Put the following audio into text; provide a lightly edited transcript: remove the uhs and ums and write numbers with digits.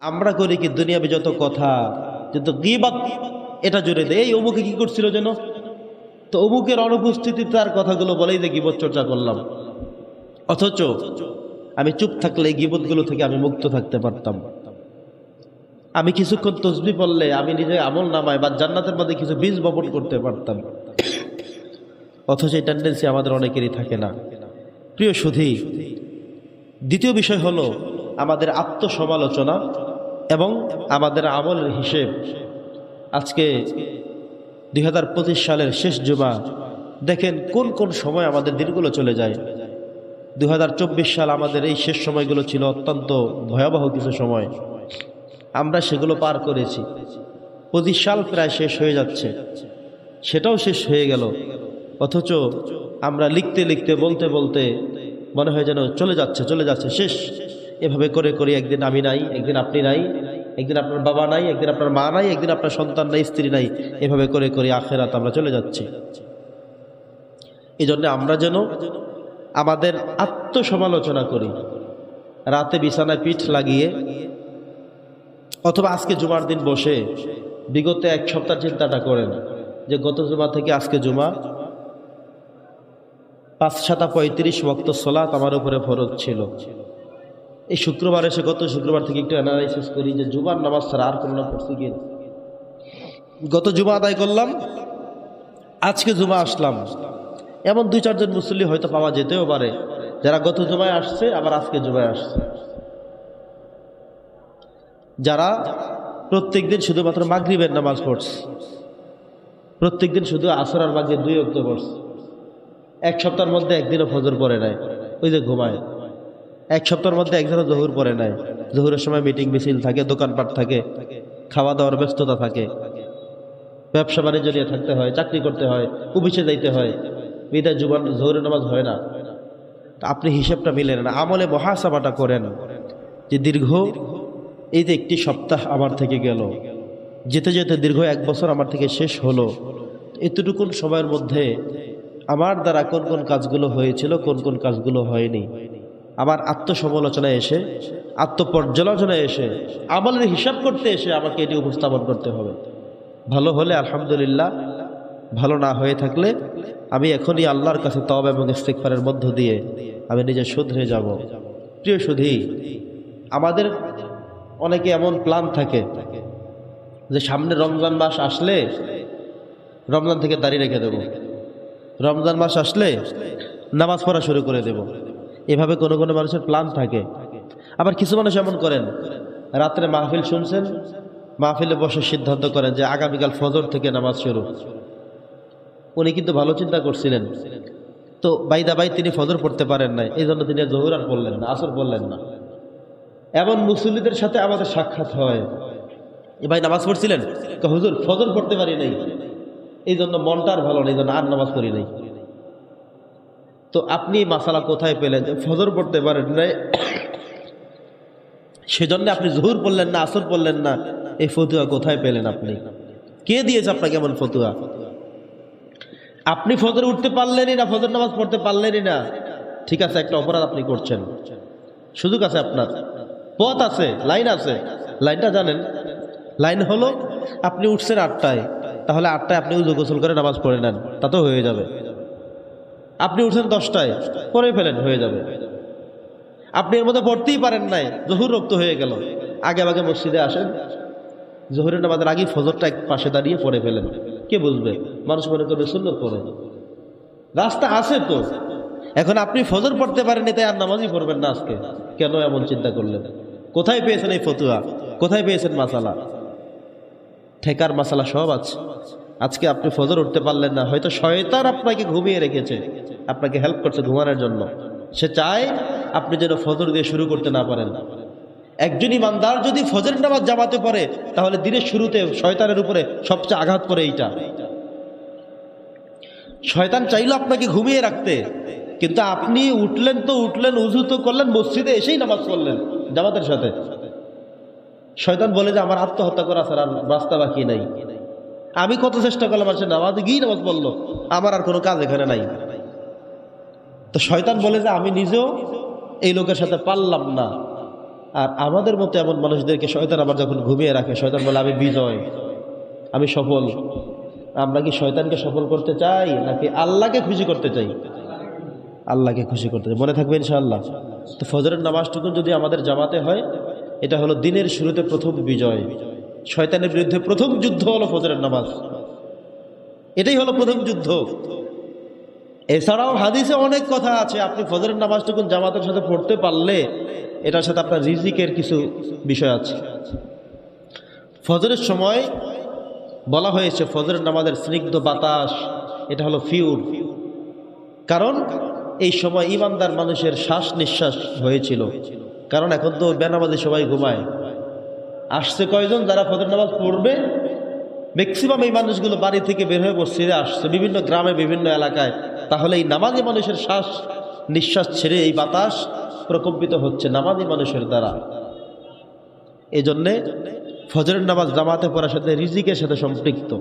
আমরা করি কি দুনিয়াবি যত কথা, যত গীবত, এটা জুড়ে দেয়। এই অমুকে কি করছিল যেন, তো অমুকের অনুপস্থিতিতে তার কথাগুলো বলেই যে গীবত চর্চা করলাম। অথচ আমি চুপ থাকলে এই গীবতগুলো থেকে আমি মুক্ত থাকতে পারতাম। আমি কিছুক্ষণ তসবিহ পড়লে আমি নিজে আমল নামায় বা জান্নাতের মধ্যে কিছু বীজ বপন করতে পারতাম। অথচ এই টেন্ডেন্সি আমাদের অনেকেরই থাকে না। প্রিয় সুধী, দ্বিতীয় বিষয় হলো আমাদের আত্মসমালোচনা এবং আমাদের আমলের হিসেব। আজকে 2025 সালের শেষ জুমা, দেখেন কোন কোন সময় আমাদের দিনগুলো চলে যায়। 2024 সাল আমাদের এই শেষ সময়গুলো ছিল অত্যন্ত ভয়াবহ কিছু সময়, আমরা সেগুলো পার করেছি। 25 সাল প্রায় শেষ হয়ে যাচ্ছে, সেটাও শেষ হয়ে গেল। অথচ আমরা লিখতে লিখতে বলতে বলতে মনে হয় যেন চলে যাচ্ছে শেষ। এভাবে করে করে একদিন আমি নাই, একদিন আপনি নাই, একদিন আপনার বাবা নাই, একদিন আপনার মা নাই, একদিন আপনার সন্তান নাই, স্ত্রী নাই, এভাবে করে করে আখেরাত আমরা চলে যাচ্ছি। এই জন্য আমরা যেন আমাদের আত্মসমালোচনা করি, রাতে বিছানায় পিঠ লাগিয়ে অথবা আজকে জুমার দিন বসে বিগত এক সপ্তাহ চিন্তাটা করেন যে গত জুমা থেকে আজকে জুমা 5-35 ওয়াক্ত সালাত আমার উপরে ফরজ ছিল। এই শুক্রবার এসে গত শুক্রবার থেকে একটু অ্যানালাইসিস করি যে জুমার নামাজ ছাড়া আর কোনো পড়ছি কি। গত জুমা আদায় করলাম, আজকে জুমা আসলাম, এমন 2-4 জন মুসল্লি হয়তো পাওয়া যেতেও পারে যারা গত জুমায় আসছে আবার আজকে জুমায় আসছে, যারা প্রত্যেক দিন শুধুমাত্র মাগরিবের নামাজ পড়ছে, প্রত্যেক দিন শুধু আসর আর মাগরিব 2 ওয়াক্ত পড়ছে, এক সপ্তাহের মধ্যে একদিনও ফজর পড়ে নাই, ওই যে ঘুমায়। এক সপ্তাহের মধ্যে একদিনও জহুর পড়ে নাই, জহুরের সময় মিটিং মিছিল থাকে, দোকানপাট থাকে, খাওয়া দাওয়ার ব্যস্ততা থাকে, ব্যবসা বাণিজ্য নিয়ে থাকতে হয়, চাকরি করতে হয়, অফিসে যাইতে হয়, বিদায় জহুরের নামাজ হয় না। তা আপনি হিসাবটা মিলেন না, আমলে মুহাসাবাটা করেন যে দীর্ঘ এই যে একটি সপ্তাহ আমার থেকে গেল, যেতে যেতে দীর্ঘ 1 বছর আমার থেকে শেষ হলো, এতটুকুন সময়ের মধ্যে আমার দ্বারা কোন কোন কাজগুলো হয়েছিল, কোন কোন কাজগুলো হয়নি। আমার আত্মসমালোচনায় এসে, আত্মপর্যালোচনায় এসে, আমলের হিসাব করতে এসে আমাকে এটি উপস্থাপন করতে হবে। ভালো হলে আলহামদুলিল্লাহ, ভালো না হয়ে থাকলে আমি এখনই আল্লাহর কাছে তওবা এবং ইস্তিগফারের মধ্য দিয়ে আমি নিজে শুধরে যাব। প্রিয় সুধী, আমাদের অনেকে এমন প্ল্যান থাকে যে সামনে রমজান মাস আসলে রমজান থেকে দাড়ি রেখে দেব, রমজান মাস আসলে নামাজ পড়া শুরু করে দেব। এভাবে কোনো কোনো মানুষের প্ল্যান থাকে। আবার কিছু মানুষ এমন করেন, রাত্রে মাহফিল শুনছেন, মাহফিলে বসে সিদ্ধান্ত করেন যে আগামীকাল ফজর থেকে নামাজ শুরু। উনি কিন্তু ভালো চিন্তা করছিলেন, তো বাইদাবাই তিনি ফজর পড়তে পারেন নাই, এই জন্য তিনি জোহর আর পড়লেন না, আসর পড়লেন না। এমন মুসল্লিদের সাথে আমাদের সাক্ষাৎ হয়, এ ভাই নামাজ পড়ছিলেন, হুজুর ফজর পড়তে পারি নাই, এই জন্য মনটা আর ভালো নেই, এই জন্য আর নামাজ পড়ি নাই। তো আপনি মাসালা কোথায় পেলেন যে ফজর পড়তে পারেন নাই, সেজন্য আপনি জোহর পড়লেন না, আসর পড়লেন না? এই ফতুয়া কোথায় পেলেন আপনি? কে দিয়েছে আপনাকে এমন ফতুয়া? আপনি ফজরে উঠতে পারলেনই না, ফজর নামাজ পড়তে পারলেনই না, ঠিক আছে, একটা অপরাধ আপনি করছেন, সুযোগ আছে আপনার, পথ আছে, লাইন আছে। লাইনটা জানেন? লাইন হলো আপনি উঠছেন 8টায়, তাহলে 8টায় আপনি উযু গোসল করে নামাজ পড়ে নেন, তাতেও হয়ে যাবে। আপনি উঠছেন 10টায়, পড়ে ফেলেন, হয়ে যাবে। আপনি এর মধ্যে পড়তেই পারেন নাই, জহুর রক্ত হয়ে গেল, আগে আগে মসজিদে আসেন, জহুরের নামাজের আগে ফজরটা এক পাশে দাঁড়িয়ে পড়ে ফেলেন। কে বুঝবে? মানুষ মনে করবে সুন্নত পড়ে। রাস্তা আছে তো। এখন আপনি ফজর পড়তে পারেননি তাই আর নামাজই পড়বেন না আজকে, কেন এমন চিন্তা করলেন? কোথায় পেয়েছেন এই ফতুয়া? কোথায় পেয়েছেন মাসালা? ঠেকার মাসালা সব আছে। আজকে আপনি ফজর উঠতে পারলেন না, হয়তো শয়তান আপনাকে ঘুমিয়ে রেখেছে, আপনাকে হেল্প করছে ঘুমানোর জন্য। সে চায় আপনি যেন ফজর দিয়ে শুরু করতে না পারেন। একজন ইমানদার যদি ফজরের নামাজ জামাতে পড়ে, তাহলে দিনের শুরুতে শয়তানের উপরে সবচেয়ে আঘাত পড়ে এইটা। শয়তান চাইলো আপনাকে ঘুমিয়ে রাখতে, কিন্তু আপনি উঠলেন তো উঠলেন, উযু তো করলেন, মসজিদে এসেই নামাজ পড়লেন জামাতের সাথে। শয়তান বলে যে আমার আত্মহত্যা করা ছাড়া রাস্তা বাকি নাই, আমি কত চেষ্টা করলাম, আর সে নামাজে গিয়ে নামাজ পড়লো, আমার আর কোনো কাজ এখানে নাই। তো শয়তান বলে যে আমি নিজেও এই লোকের সাথে পারলাম না, আর আমাদের মতো এমন মানুষদেরকে শয়তান আবার যখন ঘুমিয়ে রাখে, শয়তান বলে আমি বিজয়, আমি সফল। আমরা কি শয়তানকে সফল করতে চাই নাকি আল্লাহকে খুশি করতে চাই? আল্লাহকে খুশি করতে চাই। মনে থাকবে ইনশাআল্লাহ। তো ফজরের নামাজটুকু যদি আমাদের জামাতে হয়, এটা হলো দিনের শুরুতে প্রথম বিজয়। শয়তানের বিরুদ্ধে প্রথম যুদ্ধ হলো ফজরের নামাজ, এটাই হলো প্রথম যুদ্ধ। এছাড়াও হাদিসে অনেক কথা আছে, আপনি ফজরের নামাজটুকু জামাতের সাথে পড়তে পারলে এটার সাথে আপনার রিজিকের কিছু বিষয় আছে। ফজরের সময় বলা হয়েছে ফজরের নামাজের স্নিগ্ধ বাতাস, এটা হলো ফিউর। কারণ এই সময় ইমানদার মানুষের শ্বাস নিঃশ্বাস হয়েছিল। কারণ এখন তো বেনামাজি সবাই ঘুমায়। আসছে কয়জন যারা ফজর নামাজ পড়বে? ম্যাক্সিমাম এই মানুষগুলো বাড়ি থেকে বের হয়ে মসজিদে আসছে, বিভিন্ন গ্রামে বিভিন্ন এলাকায়। তাহলে এই নামাজি মানুষের শ্বাস নিঃশ্বাস ছেড়ে এই বাতাস প্রকম্পিত হচ্ছে নামাজি মানুষের দ্বারা। এই জন্যে ফজরের নামাজ জামাতে পড়ার সাথে রিজিকের সাথে সম্পৃক্ত।